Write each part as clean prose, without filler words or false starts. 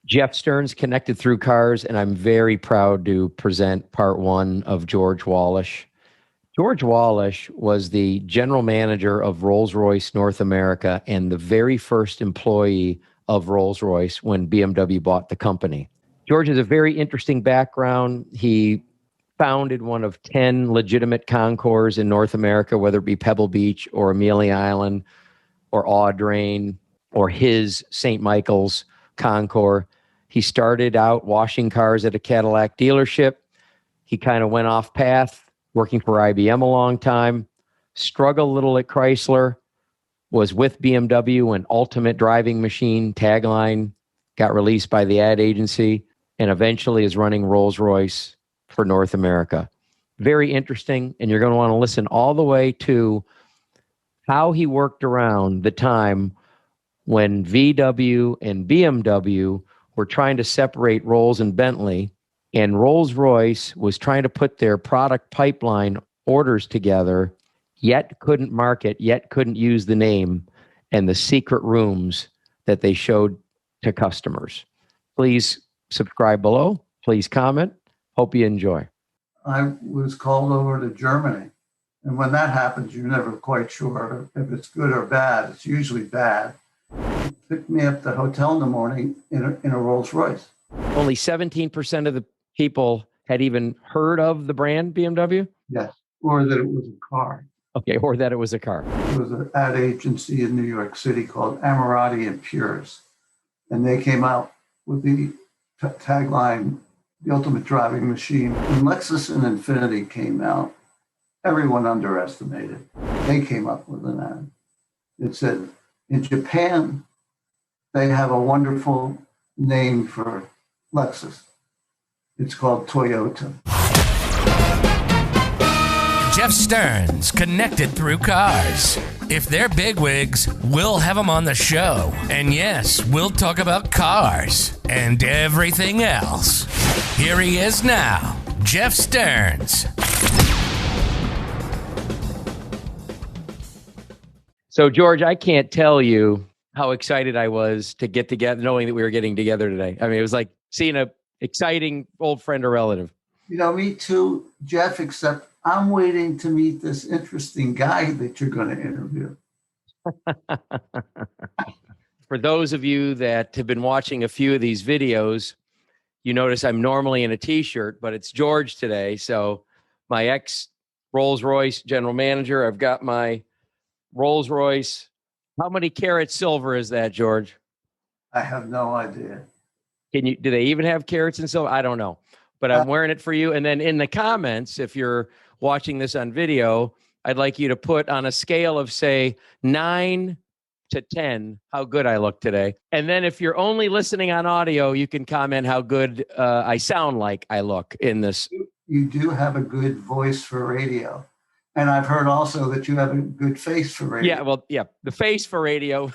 Jeff Stearns, Connected Through Cars, and I'm very proud to present part one of George Wallish. George Wallish was the general manager of Rolls-Royce North America and the very first employee of Rolls-Royce when BMW bought the company. George has a very interesting background. He founded one of 10 legitimate concours in North America, whether it be Pebble Beach or Amelia Island or Audrain or his St. Michael's Concours. He started out washing cars at a Cadillac dealership. He kind of went off path, working for IBM a long time, struggled a little at Chrysler, was with BMW when Ultimate Driving Machine tagline got released by the ad agency, and eventually is running Rolls-Royce for North America. Very interesting, and you're going to want to listen all the way to how he worked around the time when VW and BMW were trying to separate Rolls and Bentley, and Rolls-Royce was trying to put their product pipeline orders together, yet couldn't market, yet couldn't use the name, and the secret rooms that they showed to customers. Please subscribe below. Please comment. Hope you enjoy. I was called over to Germany. And when that happens, you're never quite sure if it's good or bad. It's usually bad. He picked me up at the hotel in the morning in a Rolls-Royce. Only 17% of the people had even heard of the brand BMW? Yes, or that it was a car. Okay, or that it was a car. It was an ad agency in New York City called Ammirati and Puris. And they came out with the tagline, the ultimate driving machine. When Lexus and Infiniti came out, everyone underestimated. They came up with an ad. It said, in Japan, they have a wonderful name for Lexus. It's called Toyota. Jeff Stearns, Connected Through Cars. If they're bigwigs, we'll have them on the show. And yes, we'll talk about cars and everything else. Here he is now, Jeff Stearns. So, George, I can't tell you how excited I was to get together, knowing that we were getting together today. I mean, it was like seeing an exciting old friend or relative. You know, me too, Jeff, except I'm waiting to meet this interesting guy that you're going to interview. For those of you that have been watching a few of these videos, you notice I'm normally in a t-shirt, but it's George today. So my ex-Rolls-Royce general manager, I've got my Rolls-Royce. How many carats silver is that, George? I have no idea. Do they even have carats in silver? I don't know, but I'm wearing it for you. And then in the comments, if you're watching this on video, I'd like you to put on a scale of, say, 9 to 10, how good I look today. And then if you're only listening on audio, you can comment how good I sound like I look in this. You do have a good voice for radio. And I've heard also that you have a good face for radio. Yeah, well, yeah, the face for radio.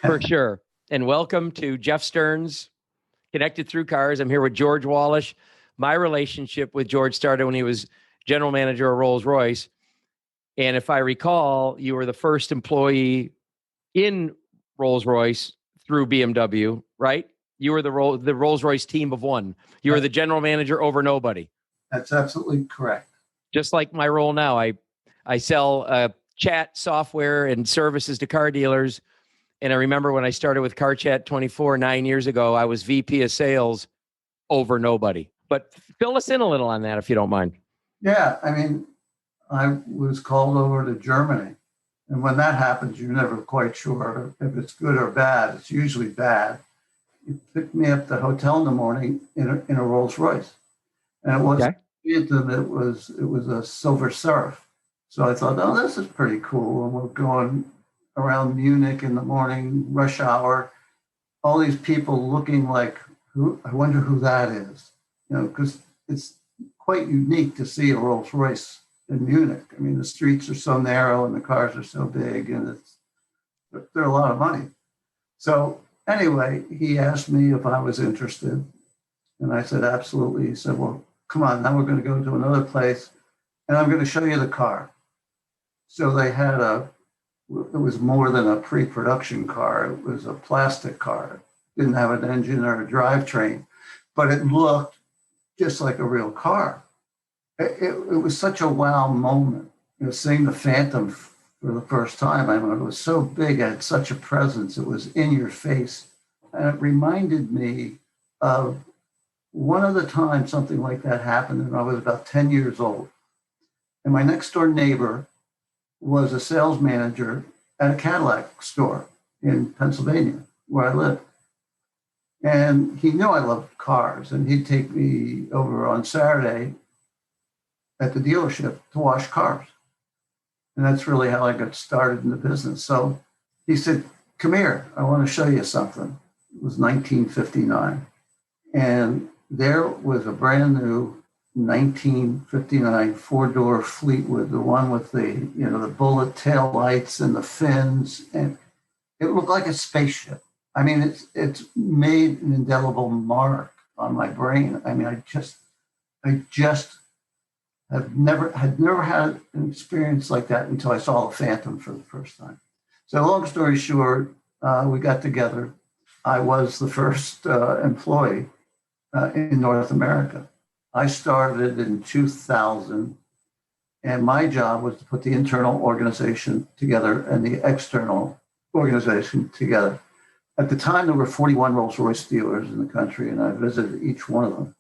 For sure. And welcome to Jeff Stearns, Connected Through Cars. I'm here with George Wallish. My relationship with George started when he was general manager of Rolls-Royce. And if I recall, you were the first employee in Rolls-Royce through BMW, right? You were the Rolls-Royce team of one. You were the general manager over nobody. That's absolutely correct. Just like my role now, I sell chat software and services to car dealers. And I remember when I started with Car Chat 24 9 years ago, I was VP of sales over nobody. But fill us in a little on that, if you don't mind. Yeah, I mean, I was called over to Germany. And when that happens, you're never quite sure if it's good or bad. It's usually bad. He picked me up at the hotel in the morning in a Rolls-Royce. And it wasn't Phantom, it was a Silver Surf. So I thought, oh, this is pretty cool. And we're going around Munich in the morning, rush hour. All these people looking like, I wonder who that is. You know, because it's quite unique to see a Rolls-Royce in Munich. I mean, the streets are so narrow and the cars are so big, and they're a lot of money. So anyway, he asked me if I was interested, and I said, absolutely. He said, well, come on, now we're going to go to another place, and I'm going to show you the car. So they had a it was more than a pre-production car. It was a plastic car. It didn't have an engine or a drivetrain, but it looked just like a real car. It was such a wow moment, seeing the Phantom for the first time. I mean, it was so big, it had such a presence, it was in your face. And it reminded me of one of the times something like that happened, and I was about 10 years old. And my next door neighbor was a sales manager at a Cadillac store in Pennsylvania, where I lived. And he knew I loved cars, and he'd take me over on Saturday at the dealership to wash cars. And that's really how I got started in the business. So he said, "Come here, I want to show you something." It was 1959. And there was a brand new 1959 four-door Fleetwood, the one with the bullet tail lights and the fins. And it looked like a spaceship. I mean, it's made an indelible mark on my brain. I mean, I just had never had an experience like that until I saw the Phantom for the first time. So long story short, we got together. I was the first employee in North America. I started in 2000, and my job was to put the internal organization together and the external organization together. At the time, there were 41 Rolls-Royce dealers in the country, and I visited each one of them.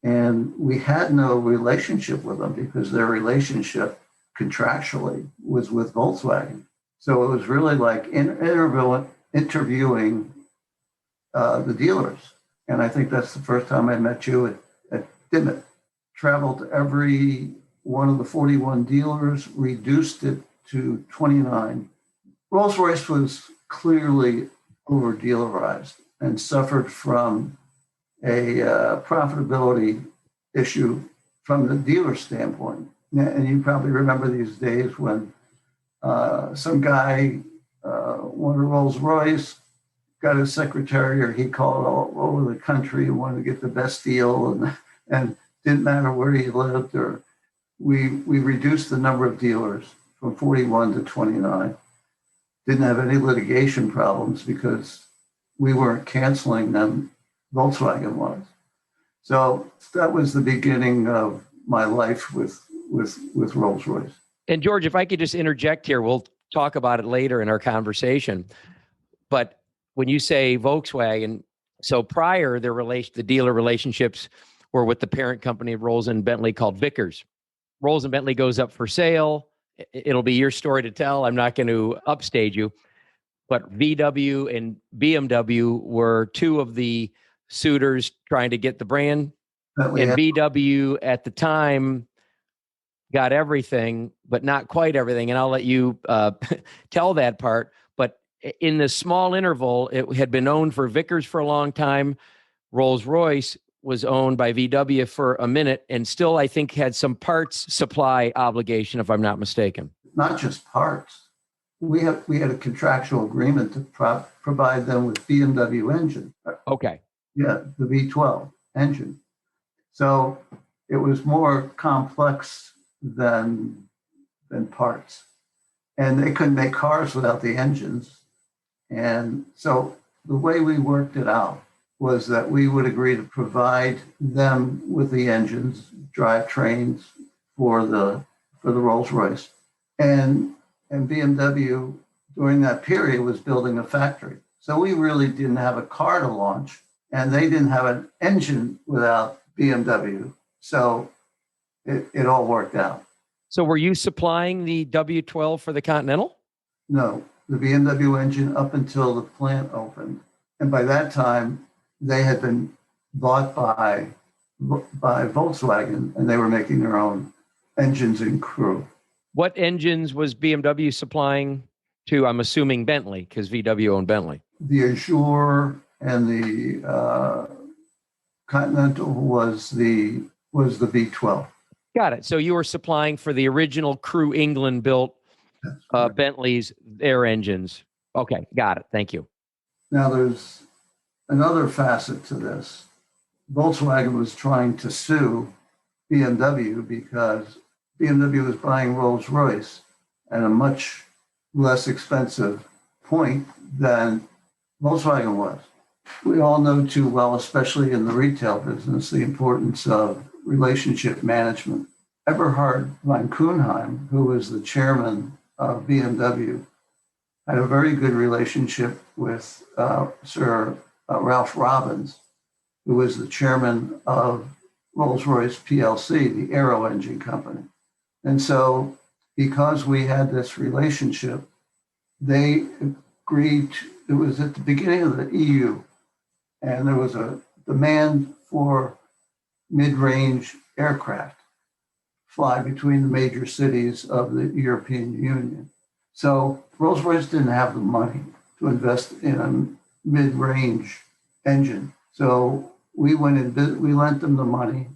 And we had no relationship with them because their relationship contractually was with Volkswagen. So it was really like interviewing the dealers. And I think that's the first time I met you at Dimmitt. Traveled to every one of the 41 dealers, reduced it to 29. Rolls-Royce was clearly over-dealerized and suffered from a profitability issue from the dealer standpoint. And you probably remember these days when some guy wanted a Rolls-Royce, got his secretary, or he called all over the country and wanted to get the best deal, and didn't matter where he lived. Or we reduced the number of dealers from 41 to 29. Didn't have any litigation problems because we weren't canceling them. Volkswagen was. So that was the beginning of my life with Rolls-Royce. And George, if I could just interject here, we'll talk about it later in our conversation. But when you say Volkswagen, so prior the dealer relationships were with the parent company of Rolls and Bentley called Vickers. Rolls and Bentley goes up for sale. It'll be your story to tell. I'm not going to upstage you. But VW and BMW were two of the suitors trying to get the brand. And VW at the time got everything, but not quite everything. And I'll let you tell that part. But in the small interval, it had been owned for Vickers for a long time. Rolls-Royce was owned by VW for a minute, and still, I think, had some parts supply obligation, if I'm not mistaken. Not just parts. We had a contractual agreement to provide them with BMW engine. Okay. Yeah, the V12 engine. So it was more complex than parts. And they couldn't make cars without the engines. And so the way we worked it out was that we would agree to provide them with the engines, drivetrains for the Rolls-Royce. And BMW during that period was building a factory. So we really didn't have a car to launch, and they didn't have an engine without BMW. So it all worked out. So were you supplying the W12 for the Continental? No, the BMW engine up until the plant opened. And by that time, they had been bought by Volkswagen, and they were making their own engines in Crewe. What engines was BMW supplying to, I'm assuming, Bentley, because VW owned Bentley? The Azure and the Continental was the V12. Got it. So you were supplying for the original Crewe England built Bentleys, their engines. Okay, got it. Thank you. Now there's another facet to this. Volkswagen was trying to sue BMW because BMW was buying Rolls-Royce at a much less expensive point than Volkswagen was. We all know too well, especially in the retail business, the importance of relationship management. Eberhard von Kuenheim, who was the chairman of BMW, had a very good relationship with Sir Ralph Robbins, who was the chairman of Rolls-Royce PLC, the aero engine company. And so because we had this relationship, they agreed to, it was at the beginning of the EU, and there was a demand for mid-range aircraft fly between the major cities of the European Union. So Rolls-Royce didn't have the money to invest in a mid-range engine. So we went and we lent them the money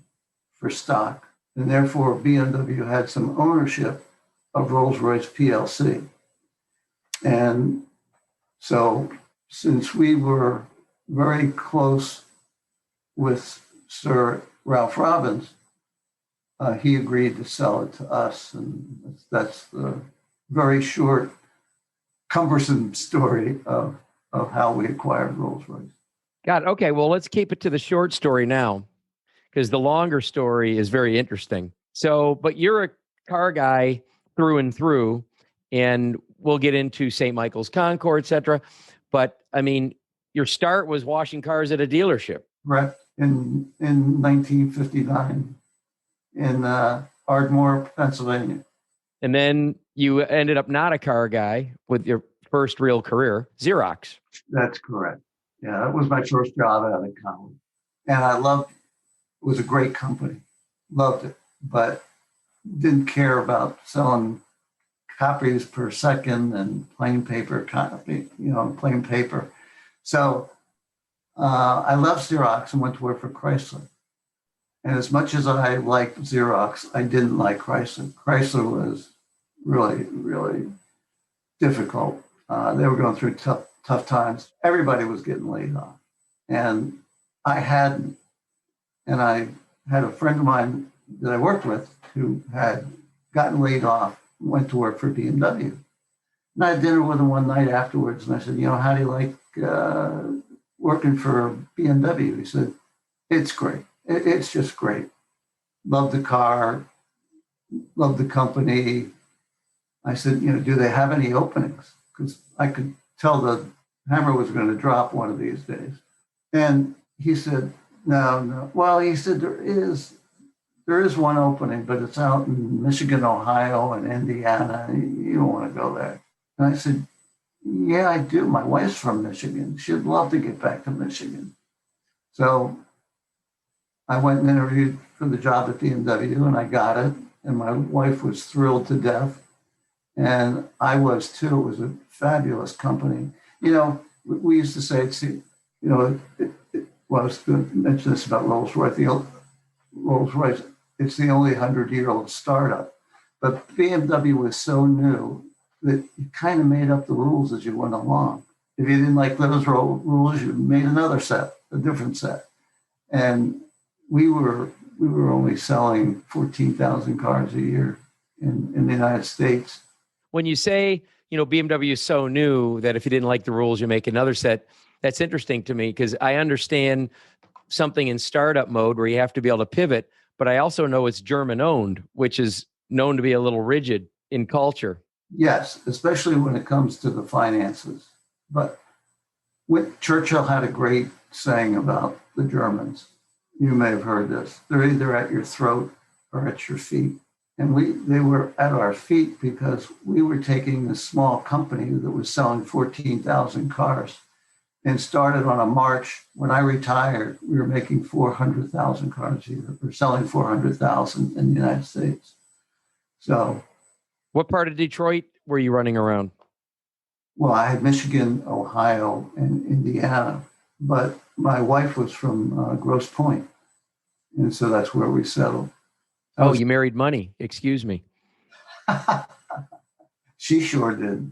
for stock, and therefore BMW had some ownership of Rolls-Royce PLC. And so since we were very close with Sir Ralph Robbins, he agreed to sell it to us. And that's the very short, cumbersome story of how we acquired Rolls-Royce. Got it. Okay, well, let's keep it to the short story now, because the longer story is very interesting. So, but you're a car guy through and through, and we'll get into St. Michael's Concours, et cetera. But I mean, your start was washing cars at a dealership. Right. In 1959 in Ardmore, Pennsylvania. And then you ended up not a car guy with your first real career, Xerox. That's correct. Yeah, that was my first job out of college. And I loved it. It was a great company. Loved it. But didn't care about selling copies per second and plain paper copy, plain paper. So I left Xerox and went to work for Chrysler. And as much as I liked Xerox, I didn't like Chrysler. Chrysler was really, really difficult. They were going through tough times. Everybody was getting laid off. And I hadn't. And I had a friend of mine that I worked with who had gotten laid off, went to work for BMW. And I had dinner with him one night afterwards, and I said, how do you like working for BMW? He said, it's great. It's just great. Love the car, love the company. I said, do they have any openings? Because I could tell the hammer was going to drop one of these days. And he said, no. Well, he said, there is one opening, but it's out in Michigan, Ohio, and Indiana. You don't want to go there. And I said, yeah, I do. My wife's from Michigan. She'd love to get back to Michigan. So I went and interviewed for the job at BMW, and I got it. And my wife was thrilled to death. And I was too. It was a fabulous company. We used to say, I was going to mention this about Rolls-Royce. Rolls-Royce, it's the only 100-year-old startup. But BMW was so new that you kind of made up the rules as you went along. If you didn't like those rules, you made another set, a different set. And we were only selling 14,000 cars a year in the United States. When you say, BMW is so new that if you didn't like the rules, you make another set, that's interesting to me because I understand something in startup mode where you have to be able to pivot, but I also know it's German owned, which is known to be a little rigid in culture. Yes, especially when it comes to the finances. But Churchill had a great saying about the Germans. You may have heard this. They're either at your throat or at your feet. And they were at our feet because we were taking this small company that was selling 14,000 cars and started on a march. When I retired, we were making 400,000 cars a year. We're selling 400,000 in the United States. So, what part of Detroit were you running around? Well, I had Michigan, Ohio, and Indiana, but my wife was from Grosse Pointe, and so that's where we settled. You married money. Excuse me. She sure did.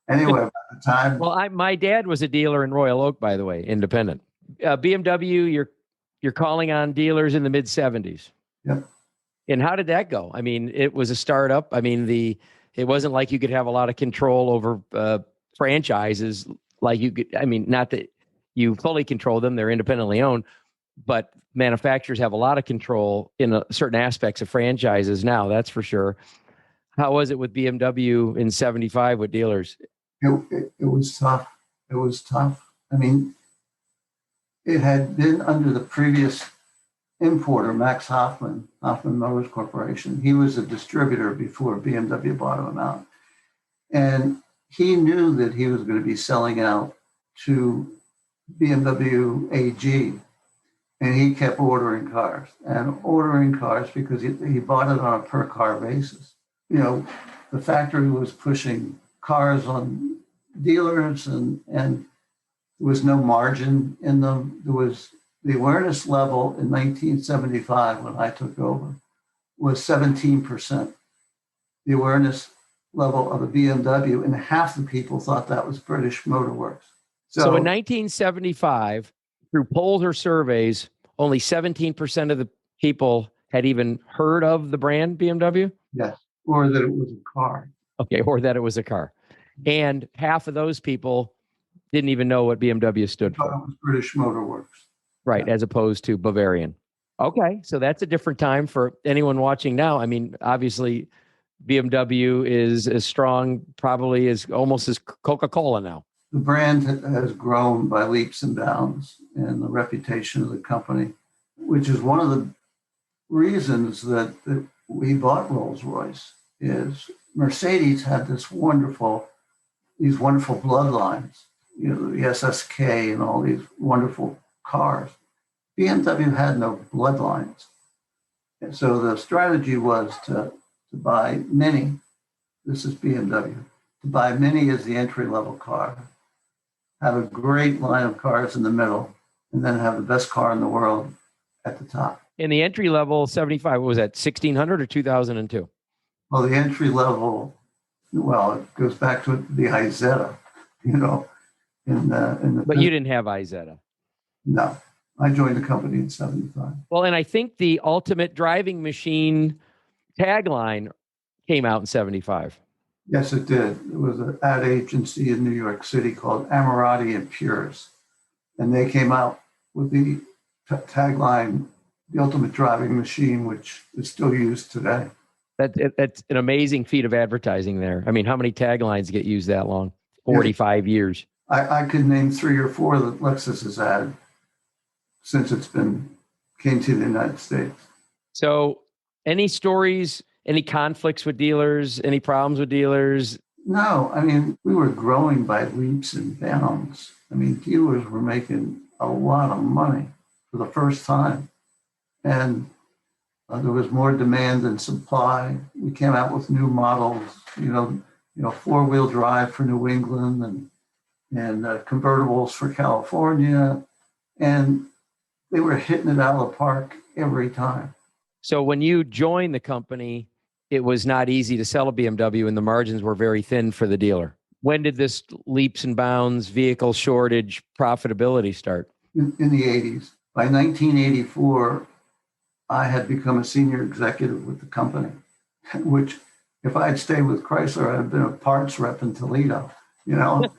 Anyway, by the time. Well, my dad was a dealer in Royal Oak, by the way, independent. BMW, you're calling on dealers in the mid 70s. Yep. And how did that go? I mean, it was a startup. I mean, It wasn't like you could have a lot of control over franchises like you could. I mean, not that you fully control them, they're independently owned, but manufacturers have a lot of control in certain aspects of franchises now, that's for sure. How was it with BMW in 75 with dealers? It was tough. It was tough. I mean, it had been under the previous importer, Max Hoffman Motors Corporation. He was a distributor before BMW bought him out. And he knew that he was going to be selling out to BMW AG. And he kept ordering cars because he bought it on a per car basis. You know, the factory was pushing cars on dealers and there was no margin in them. There was the awareness level in 1975 when I took over was 17%. The awareness level of a BMW, and half the people thought that was British Motor Works. So in 1975, through polls or surveys, only 17% of the people had even heard of the brand BMW? Yes, or that it was a car. Okay, or that it was a car. And half of those people didn't even know what BMW stood for. It was British Motor Works. Right, as opposed to Bavarian. Okay, so that's a different time for anyone watching now. I mean, obviously, BMW is as strong, probably as almost as Coca-Cola now. The brand has grown by leaps and bounds, and the reputation of the company, which is one of the reasons that we bought Rolls-Royce, is Mercedes had these wonderful bloodlines, you know, the SSK and all these wonderful cars. BMW had no bloodlines. And so the strategy was to buy Mini. This is BMW. To buy Mini as the entry-level car, have a great line of cars in the middle, and then have the best car in the world at the top. In the entry level, 75, what was that, 1600 or 2002? Well, the entry level, it goes back to the Isetta, you know. But you didn't have Isetta. No, I joined the company in 75. Well, and I think the ultimate driving machine tagline came out in 75. Yes, it did. It was an ad agency in New York City called Ammirati and Puris. And they came out with the tagline, the ultimate driving machine, which is still used today. That's an amazing feat of advertising there. I mean, how many taglines get used that long? 45 years. I could name 3 or 4 that Lexus has had since came to the United States. So any stories, any conflicts with dealers, any problems with dealers? No, I mean, we were growing by leaps and bounds. I mean, dealers were making a lot of money for the first time. And there was more demand than supply. We came out with new models, you know, 4-wheel drive for New England and convertibles for California. And they were hitting it out of the park every time. So when you joined the company, it was not easy to sell a BMW and the margins were very thin for the dealer. When did this leaps and bounds vehicle shortage profitability start? In the 80s. By 1984, I had become a senior executive with the company, which if I had stayed with Chrysler, I'd have been a parts rep in Toledo, you know?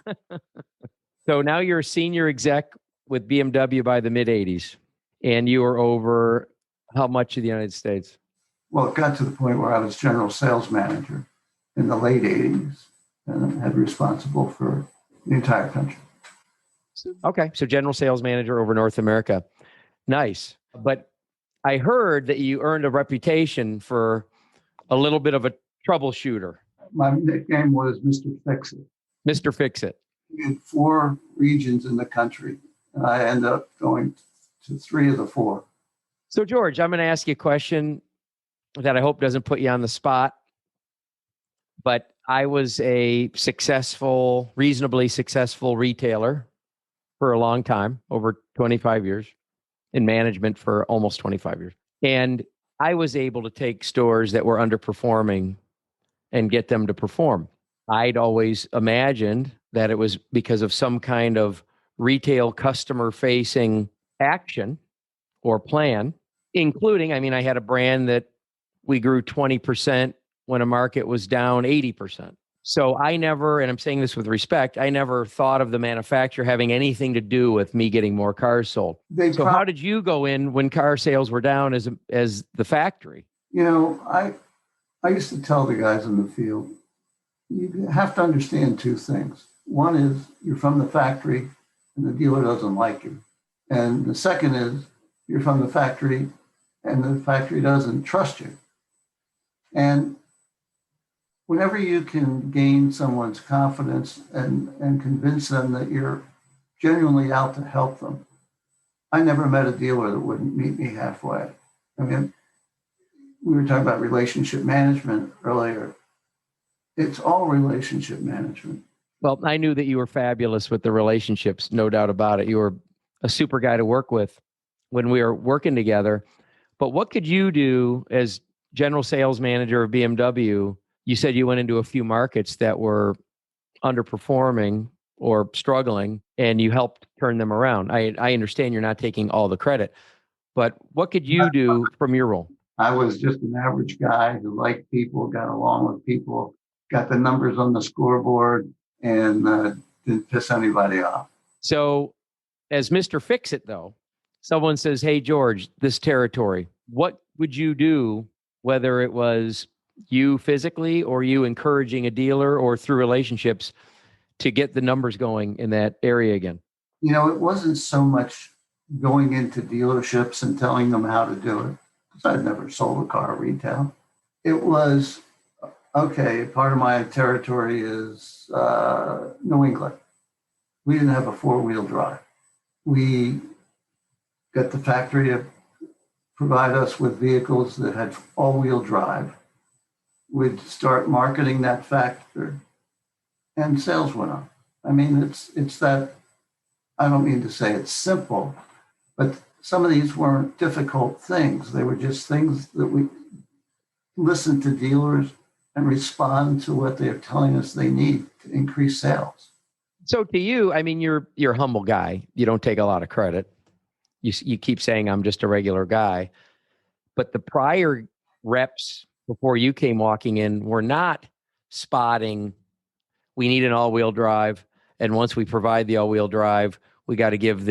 So now you're a senior exec with BMW by the mid 80s, and you were over how much of the United States? Well, it got to the point where I was general sales manager in the late 80s and had responsible for the entire country. Okay, so general sales manager over North America. Nice. But I heard that you earned a reputation for a little bit of a troubleshooter. My nickname was Mr. Fix-It. Mr. Fix-It. We had 4 regions in the country, and I ended up going to 3 of the 4. So, George, I'm going to ask you a question that I hope doesn't put you on the spot. But I was a reasonably successful retailer for a long time, over 25 years, in management for almost 25 years. And I was able to take stores that were underperforming and get them to perform. I'd always imagined that it was because of some kind of retail customer-facing action or plan, including, I had a brand that we grew 20% when a market was down 80%. So I never, and I'm saying this with respect, I never thought of the manufacturer having anything to do with me getting more cars sold. So how did you go in when car sales were down as the factory? I used to tell the guys in the field, you have to understand two things. One is you're from the factory and the dealer doesn't like you. And the second is you're from the factory and the factory doesn't trust you. And whenever you can gain someone's confidence and convince them that you're genuinely out to help them, I never met a dealer that wouldn't meet me halfway. I mean, we were talking about relationship management earlier. It's all relationship management. Well, I knew that you were fabulous with the relationships, no doubt about it. You were a super guy to work with when we were working together. But what could you do as general sales manager of BMW? You said you went into a few markets that were underperforming or struggling, and you helped turn them around. I understand you're not taking all the credit, but what could you do from your role? I was just an average guy who liked people, got along with people, got the numbers on the scoreboard, and didn't piss anybody off. So as Mr. Fix-It, though, someone says, hey, George, this territory, what would you do, whether it was you physically or you encouraging a dealer or through relationships to get the numbers going in that area again? It wasn't so much going into dealerships and telling them how to do it, because I'd never sold a car retail. It was, okay, part of my territory is New England. We didn't have a four-wheel drive. We got the factory to provide us with vehicles that had all-wheel drive. We'd start marketing that factor, and sales went up. I mean, it's that, I don't mean to say it's simple, but some of these weren't difficult things. They were just things that we listen to dealers and respond to what they're telling us they need to increase sales. So to you, I mean, you're a humble guy. You don't take a lot of credit. You keep saying I'm just a regular guy, but the prior reps before you came walking in were not spotting, we need an all-wheel drive. And once we provide the all-wheel drive, we got to give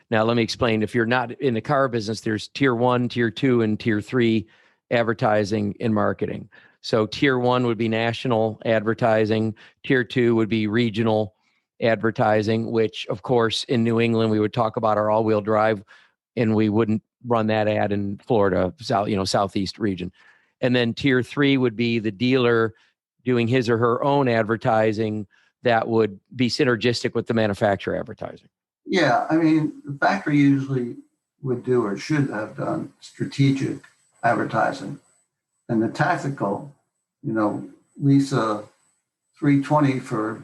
now let me explain. If you're not in the car business, there's tier 1, tier 2, and tier 3 advertising and marketing. So tier 1 would be national advertising. Tier 2 would be regional advertising, which of course in New England, we would talk about our all-wheel drive and we wouldn't run that ad in Florida, Southeast region. And then tier 3 would be the dealer doing his or her own advertising that would be synergistic with the manufacturer advertising. Yeah, I mean, the factory usually would do or should have done strategic advertising. And the tactical, lease a 320 for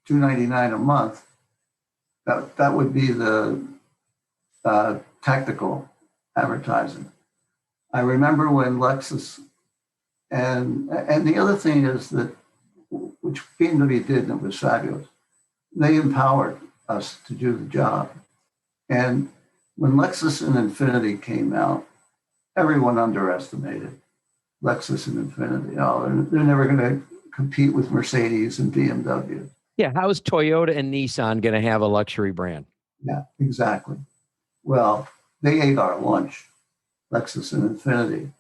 $299 a month, that would be the tactical advertising. I remember when Lexus, and the other thing is that, which BMW did, and it was fabulous, they empowered us to do the job. And when Lexus and Infiniti came out, everyone underestimated Lexus and Infiniti. Oh, they're never going to compete with Mercedes and BMW. Yeah, how is Toyota and Nissan going to have a luxury brand? Yeah, exactly. Well, they ate our lunch, Lexus and Infiniti.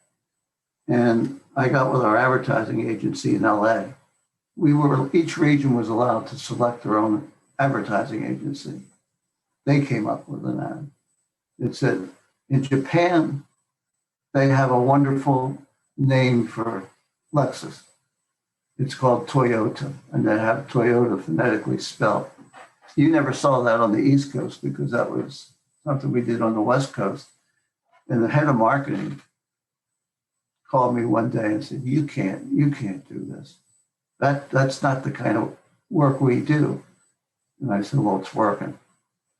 And I got with our advertising agency in LA. Each region was allowed to select their own advertising agency. They came up with an ad. It said, in Japan, they have a wonderful name for Lexus. It's called Toyota, and they have Toyota phonetically spelled. You never saw that on the East Coast because that was something we did on the West Coast. And the head of marketing called me one day and said, you can't do this. That's not the kind of work we do. And I said, well, it's working.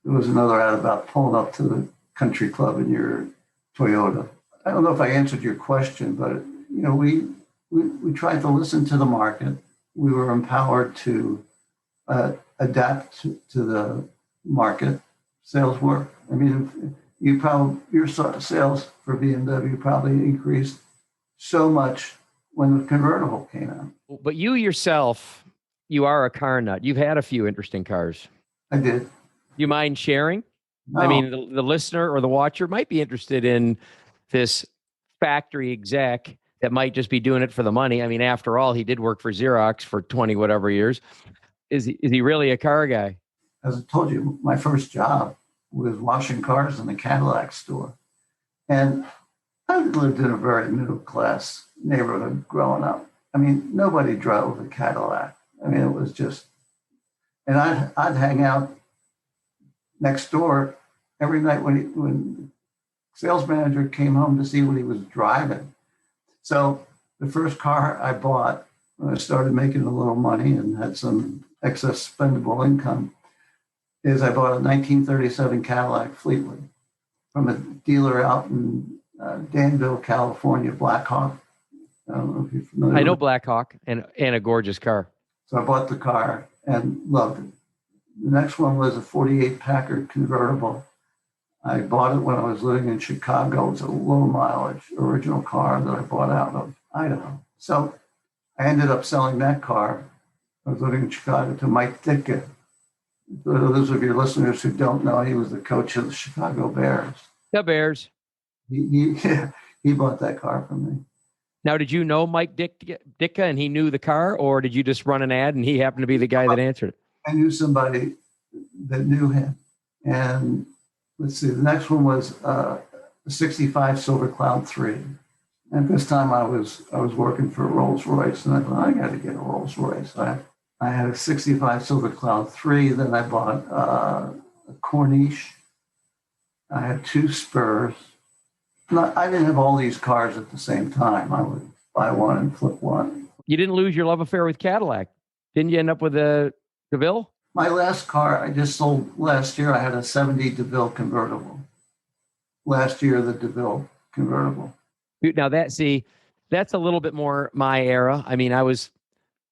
There was another ad about pulling up to the country club in your Toyota. I don't know if I answered your question, but we tried to listen to the market. We were empowered to adapt to the market. Sales work. I mean, your sales for BMW probably increased so much when the convertible came out. But you yourself, you are a car nut. You've had a few interesting cars. I did. You mind sharing? No, I mean, the listener or the watcher might be interested in this factory exec that might just be doing it for the money. I mean, after all, he did work for Xerox for 20 whatever years. Is he really a car guy? as I told you, my first job was washing cars in the Cadillac store. And I lived in a very middle class neighborhood growing up. I mean, nobody drove a Cadillac. I mean, it was just, and I'd hang out next door every night when the sales manager came home to see what he was driving. So the first car I bought when I started making a little money and had some excess spendable income is I bought a 1937 Cadillac Fleetwood from a dealer out in Danville, California, Blackhawk. I don't know if you're familiar. I know Blackhawk, and a gorgeous car. So I bought the car and loved it. The next one was a 48 Packard convertible. I bought it when I was living in Chicago. It's a low mileage original car that I bought out of Idaho. So I ended up selling that car. I was living in Chicago to Mike Ditka. For those of your listeners who don't know, he was the coach of the Chicago Bears. The Bears. He bought that car from me. Now, did you know Mike Ditka and he knew the car, or did you just run an ad and he happened to be the guy that answered it? I knew somebody that knew him. And let's see, the next one was a 65 Silver Cloud 3. And this time I was working for Rolls-Royce, and I thought, I got to get a Rolls-Royce. I had a 65 Silver Cloud 3. Then I bought a Corniche. I had 2 Spurs. I didn't have all these cars at the same time. I would buy one and flip one. You didn't lose your love affair with Cadillac. Didn't you end up with a DeVille? My last car I just sold last year, I had a 70 DeVille convertible. Last year, the DeVille convertible. Now that's a little bit more my era. I mean, I was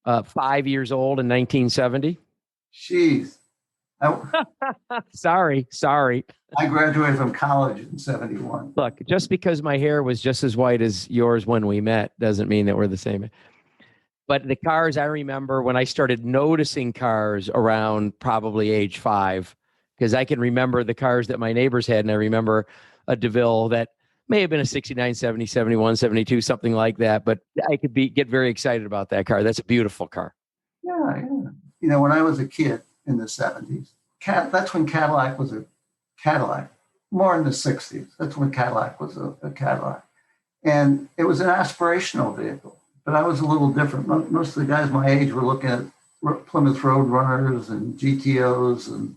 5 years old in 1970. Jeez. Sorry. I graduated from college in 71. Look, just because my hair was just as white as yours when we met doesn't mean that we're the same. But the cars, I remember when I started noticing cars around probably age 5, because I can remember the cars that my neighbors had. And I remember a DeVille that may have been a 69, 70, 71, 72, something like that. But I could get very excited about that car. That's a beautiful car. Yeah. You know, when I was a kid in the 70s, that's when Cadillac was a Cadillac. More in the 60s. That's when Cadillac was a Cadillac. And it was an aspirational vehicle. But I was a little different. Most of the guys my age were looking at Plymouth Roadrunners and GTOs and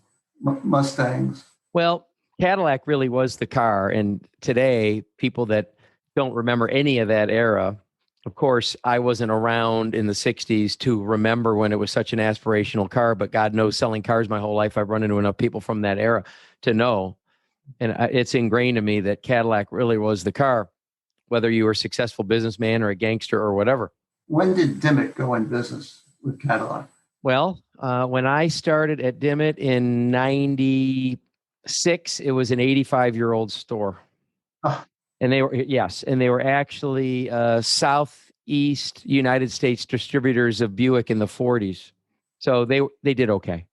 Mustangs. Well, Cadillac really was the car. And today, people that don't remember any of that era, of course, I wasn't around in the 60s to remember when it was such an aspirational car. But God knows, selling cars my whole life, I've run into enough people from that era to know. And it's ingrained in me that Cadillac really was the car, whether you were a successful businessman or a gangster or whatever. When did Dimmitt go in business with Cadillac? Well, when I started at Dimmitt in 96, it was an 85-year-old store. Oh. And they were actually Southeast United States distributors of Buick in the 40s. So they did okay.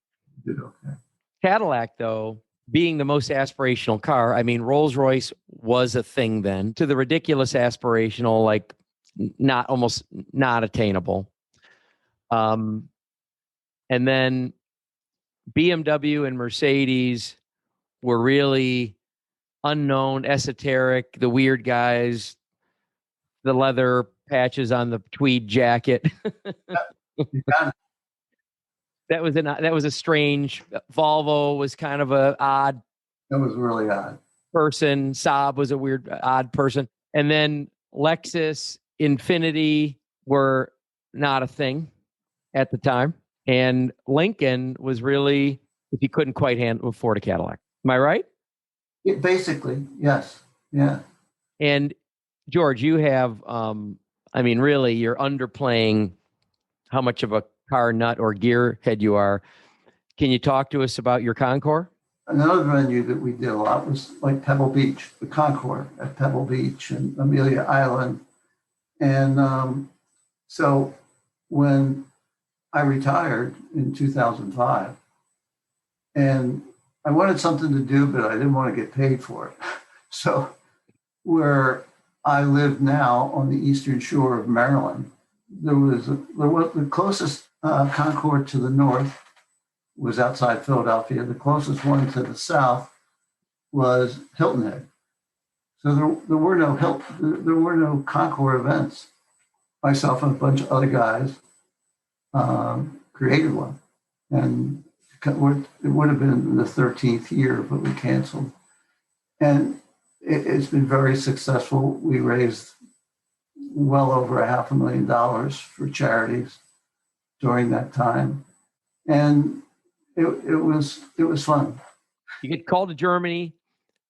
Cadillac, though, being the most aspirational car, I mean, Rolls-Royce was a thing then, to the ridiculous aspirational, like almost not attainable. And then BMW and Mercedes were really unknown, esoteric, the weird guys, the leather patches on the tweed jacket. You got it. That was a strange. Volvo was kind of a odd. That was really odd. Person. Saab was a weird, odd person. And then Lexus, Infiniti were not a thing at the time. And Lincoln was really, if you couldn't quite afford a Cadillac. Am I right? Basically, yes. Yeah. And George, you have, I mean, really, you're underplaying how much of a car nut or gearhead you are. Can you talk to us about your CONCOUR? Another venue that we did a lot was like Pebble Beach, the CONCOUR at Pebble Beach and Amelia Island. And So when I retired in 2005, and I wanted something to do, but I didn't want to get paid for it. So where I live now on the eastern shore of Maryland, there was the closest CONCOUR to the north was outside Philadelphia. The closest one to the south was Hilton Head. So there were no CONCOUR events. Myself and a bunch of other guys created one, and it would have been the 13th year, but we canceled. And it's been very successful. We raised well over $500,000 for charities during that time, and it was fun. You get called to Germany,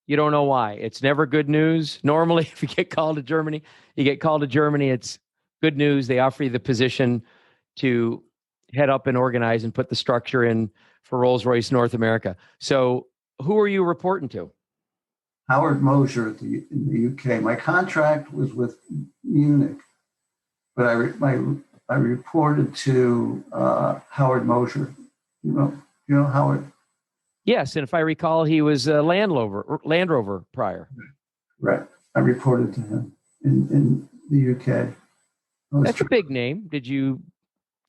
you don't know why. It's never good news. Normally, if you get called to Germany, it's good news. They offer you the position to head up and organize and put the structure in for Rolls-Royce North America. So who are you reporting to? Howard Mosier in the UK. My contract was with Munich, but I reported to Howard Mosier. You know Howard? Yes, and if I recall, he was a Land Rover prior. Right. I reported to him in the UK. That's a big name. Did you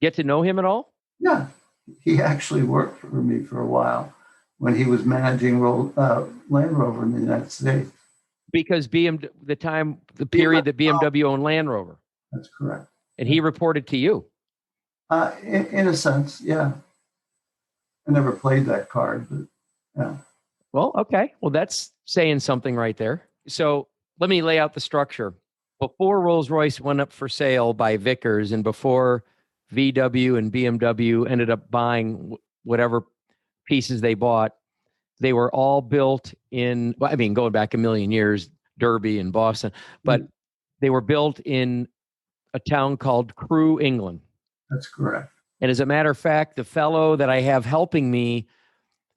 get to know him at all? Yeah. He actually worked for me for a while when he was managing Land Rover in the United States. Because the period that BMW owned Land Rover. That's correct. And he reported to you. In a sense, yeah. I never played that card, but yeah. Well, okay. Well, that's saying something right there. So let me lay out the structure. Before Rolls-Royce went up for sale by Vickers, and before VW and BMW ended up buying whatever pieces they bought, they were all built in, going back a million years, Derby and Boston, but they were built in a town called Crewe, England. That's correct. And as a matter of fact, the fellow that I have helping me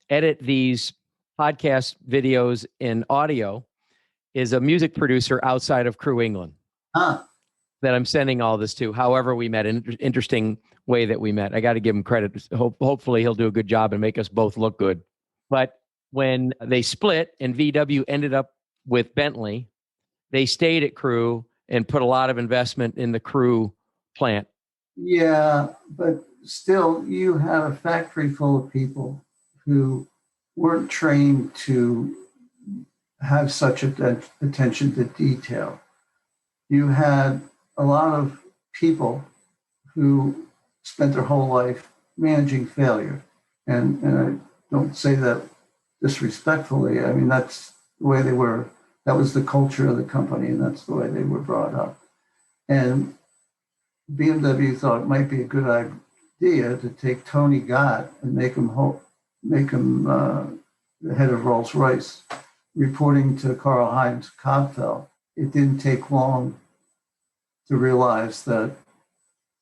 edit these podcast videos in audio is a music producer outside of Crewe, England, that I'm sending all this to. However we met, an interesting way that we met. I got to give him credit. Hopefully he'll do a good job and make us both look good. But when they split and VW ended up with Bentley, they stayed at Crewe and put a lot of investment in the Crewe plant. Yeah, but still, you had a factory full of people who weren't trained to have such attention to detail. You had a lot of people who spent their whole life managing failure. And I don't say that disrespectfully. I mean, that's the way they were. That was the culture of the company, and that's the way they were brought up. And BMW thought it might be a good idea to take Tony Gott and make him the head of Rolls-Royce, reporting to Karl-Heinz Kopfel. It didn't take long to realize that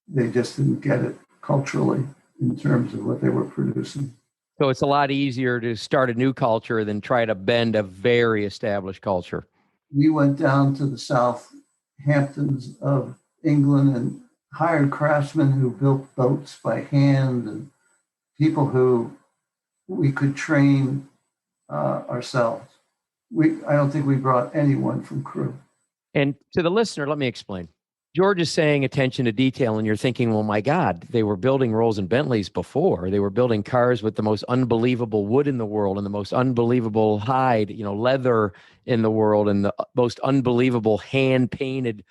they just didn't get it culturally in terms of what they were producing. So it's a lot easier to start a new culture than try to bend a very established culture. We went down to the Southamptons of England and hired craftsmen who built boats by hand and people who we could train ourselves. I don't think we brought anyone from Crewe. And to the listener, let me explain. George is saying attention to detail, and you're thinking, well, my God, they were building Rolls and Bentleys before. They were building cars with the most unbelievable wood in the world and the most unbelievable hide, leather in the world and the most unbelievable hand-painted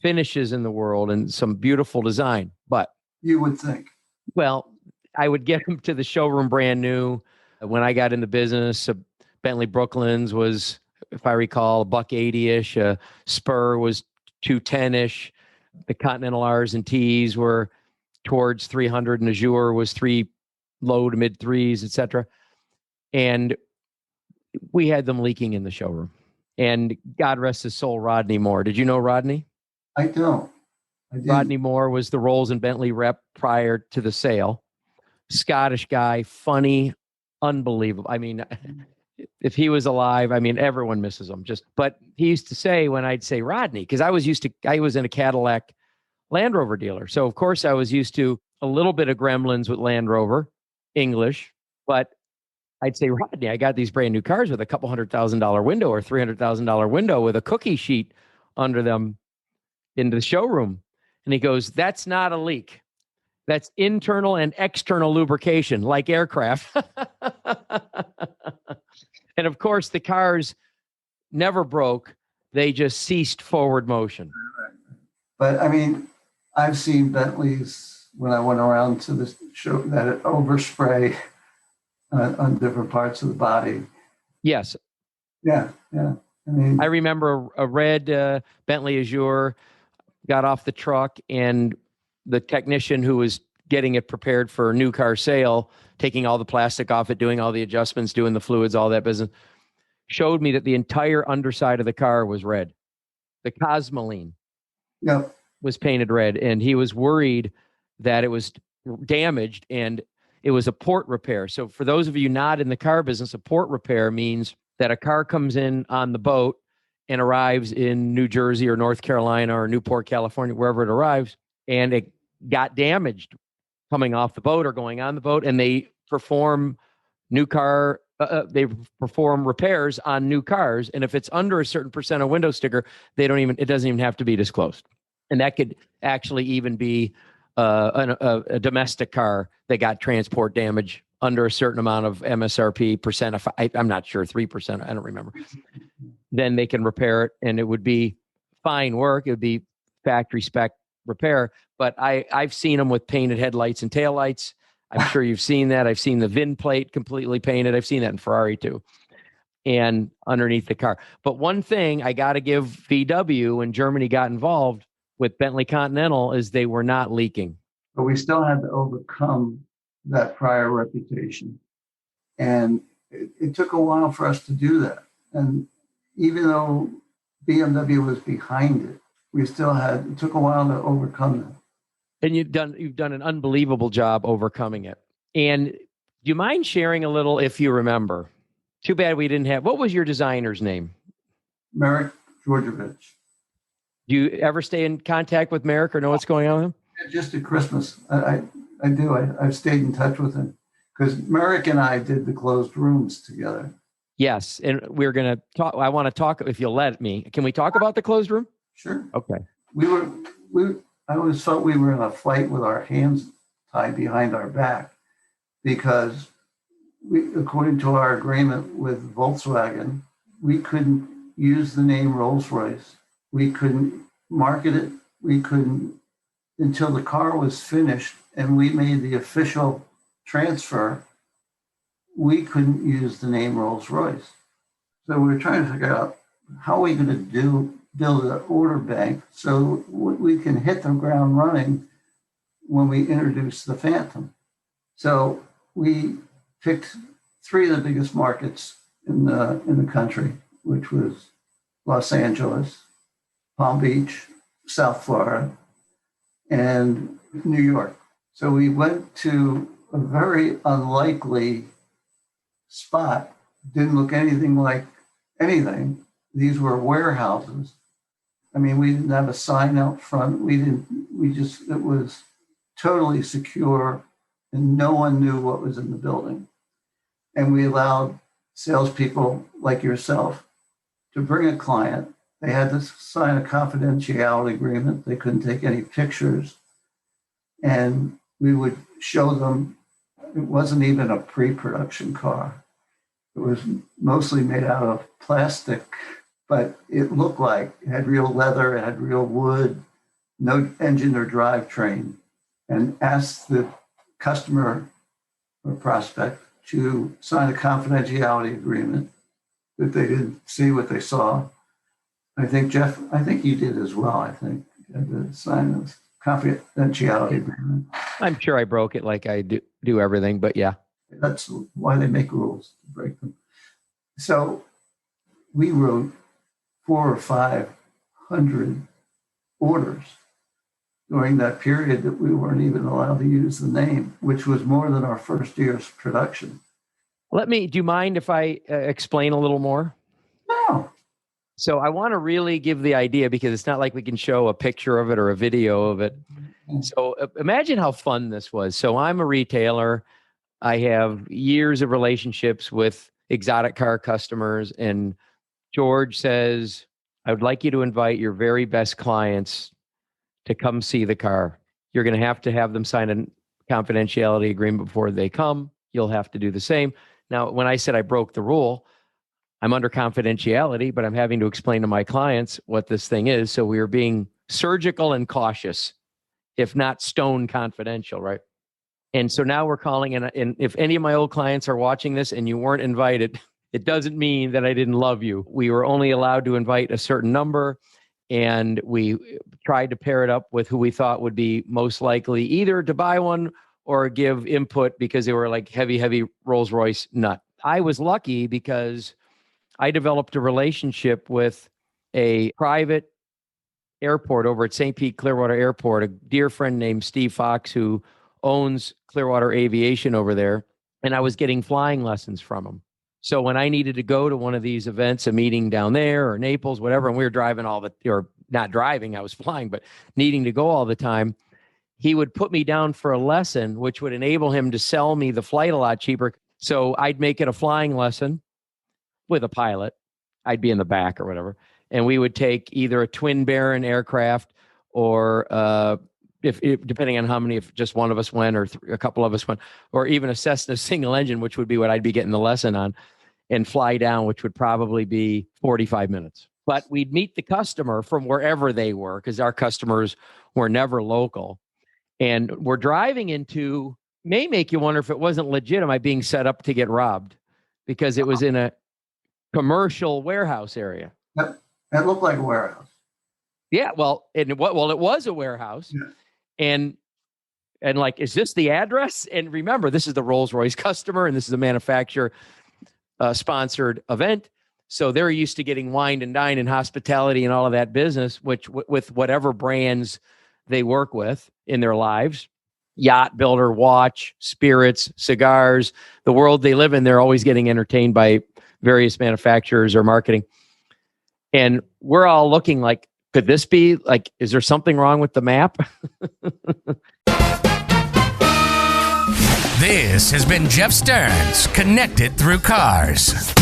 finishes in the world and some beautiful design. But you would think. Well, I would get them to the showroom brand new. When I got in the business, a Bentley Brooklyns was, if I recall, $180-ish. A Spur was $210-ish. The Continental R's and T's were towards 300, and Azure was low to mid threes, etc. And we had them leaking in the showroom. And God rest his soul, Rodney Moore. Did you know Rodney? I don't. Rodney Moore was the Rolls and Bentley rep prior to the sale. Scottish guy, funny, unbelievable. I mean, if he was alive, everyone misses him. But he used to say, when I'd say Rodney, because I was in a Cadillac Land Rover dealer. So, of course, I was used to a little bit of gremlins with Land Rover, English, but I'd say, Rodney, I got these brand new cars with a couple $100,000 window or $300,000 window with a cookie sheet under them into the showroom. And he goes, that's not a leak. That's internal and external lubrication, like aircraft. And of course, the cars never broke. They just ceased forward motion. But I mean, I've seen Bentleys when I went around to the show that it overspray on different parts of the body. Yes. Yeah. I mean, I remember a red Bentley Azure got off the truck, and the technician who was getting it prepared for a new car sale, taking all the plastic off it, doing all the adjustments, doing the fluids, all that business, showed me that the entire underside of the car was red. The Cosmoline was painted red, and he was worried that it was damaged, and it was a port repair. So for those of you not in the car business, a port repair means that a car comes in on the boat and arrives in New Jersey or North Carolina or Newport, California, wherever it arrives, and it got damaged coming off the boat or going on the boat, and they perform they perform repairs on new cars. And if it's under a certain percent of window sticker, it doesn't even have to be disclosed. And that could actually even be a domestic car that got transport damage under a certain amount of MSRP percent. I'm not sure, 3%. I don't remember. Then they can repair it, and it would be fine work. It would be factory spec repair. But I've seen them with painted headlights and taillights. I'm sure you've seen that. I've seen the VIN plate completely painted. I've seen that in Ferrari too, and underneath the car. But one thing I got to give VW when Germany got involved with Bentley Continental is they were not leaking. But we still had to overcome that prior reputation. And it took a while for us to do that. And even though BMW was behind it, it took a while to overcome that. And you've done an unbelievable job overcoming it. And do you mind sharing a little, if you remember? Too bad we didn't have. What was your designer's name? Merrick Georgievich. Do you ever stay in contact with Merrick or know what's going on with him? Just at Christmas, I do. I've stayed in touch with him because Merrick and I did the closed rooms together. Yes, and we're going to talk. I want to talk, if you'll let me. Can we talk about the closed room? Sure. Okay. I always felt we were in a fight with our hands tied behind our back because according to our agreement with Volkswagen, we couldn't use the name Rolls-Royce. We couldn't market it. We couldn't until the car was finished and we made the official transfer. We couldn't use the name Rolls-Royce. So we were trying to figure out how are we going to build an order bank so we can hit the ground running when we introduce the Phantom. So we picked three of the biggest markets in the country, which was Los Angeles, Palm Beach, South Florida, and New York. So we went to a very unlikely spot, didn't look anything like anything. These were warehouses. I mean, we didn't have a sign out front. It was totally secure and no one knew what was in the building. And we allowed salespeople like yourself to bring a client. They had to sign a confidentiality agreement. They couldn't take any pictures. And we would show them, it wasn't even a pre-production car. It was mostly made out of plastic, but it looked like it had real leather, it had real wood, no engine or drivetrain, and asked the customer or prospect to sign a confidentiality agreement that they didn't see what they saw. I think, Jeff, you did as well, I think, you had to sign a confidentiality agreement. I'm sure I broke it like I do everything, but yeah. That's why they make rules, to break them. So we wrote 400 or 500 orders during that period that we weren't even allowed to use the name, which was more than our first year's production. Do you mind if I explain a little more? No. So I want to really give the idea because it's not like we can show a picture of it or a video of it. So imagine how fun this was. So I'm a retailer. I have years of relationships with exotic car customers. And George says, I would like you to invite your very best clients to come see the car. You're going to have them sign a confidentiality agreement before they come. You'll have to do the same. Now, when I said I broke the rule, I'm under confidentiality, but I'm having to explain to my clients what this thing is. So we are being surgical and cautious, if not stone confidential, right? And so now we're calling, and if any of my old clients are watching this and you weren't invited, it doesn't mean that I didn't love you. We were only allowed to invite a certain number, and we tried to pair it up with who we thought would be most likely either to buy one or give input because they were like heavy Rolls-Royce nut. I was lucky because I developed a relationship with a private airport over at St. Pete Clearwater Airport, a dear friend named Steve Fox who owns Clearwater Aviation over there. And I was getting flying lessons from him. So when I needed to go to one of these events, a meeting down there or Naples, whatever, and we were driving or not driving, I was flying, but needing to go all the time, he would put me down for a lesson, which would enable him to sell me the flight a lot cheaper. So I'd make it a flying lesson with a pilot. I'd be in the back or whatever. And we would take either a twin Baron aircraft or if depending on how many, if just one of us went or a couple of us went, or even a Cessna single engine, which would be what I'd be getting the lesson on, and fly down, which would probably be 45 minutes. But we'd meet the customer from wherever they were because our customers were never local. And we're driving into, may make you wonder if it wasn't legit, am I being set up to get robbed? Because it was in a commercial warehouse area. It looked like a warehouse. Yeah, it was a warehouse. Yeah. And like, is this the address? And remember, this is the Rolls-Royce customer, and this is a manufacturer sponsored event. So they're used to getting wine and dine and hospitality and all of that business, which with whatever brands they work with in their lives, yacht builder, watch, spirits, cigars, the world they live in, they're always getting entertained by various manufacturers or marketing. And we're all looking like, could this be like, is there something wrong with the map? This has been Jeff Stearns, Connected Through Cars.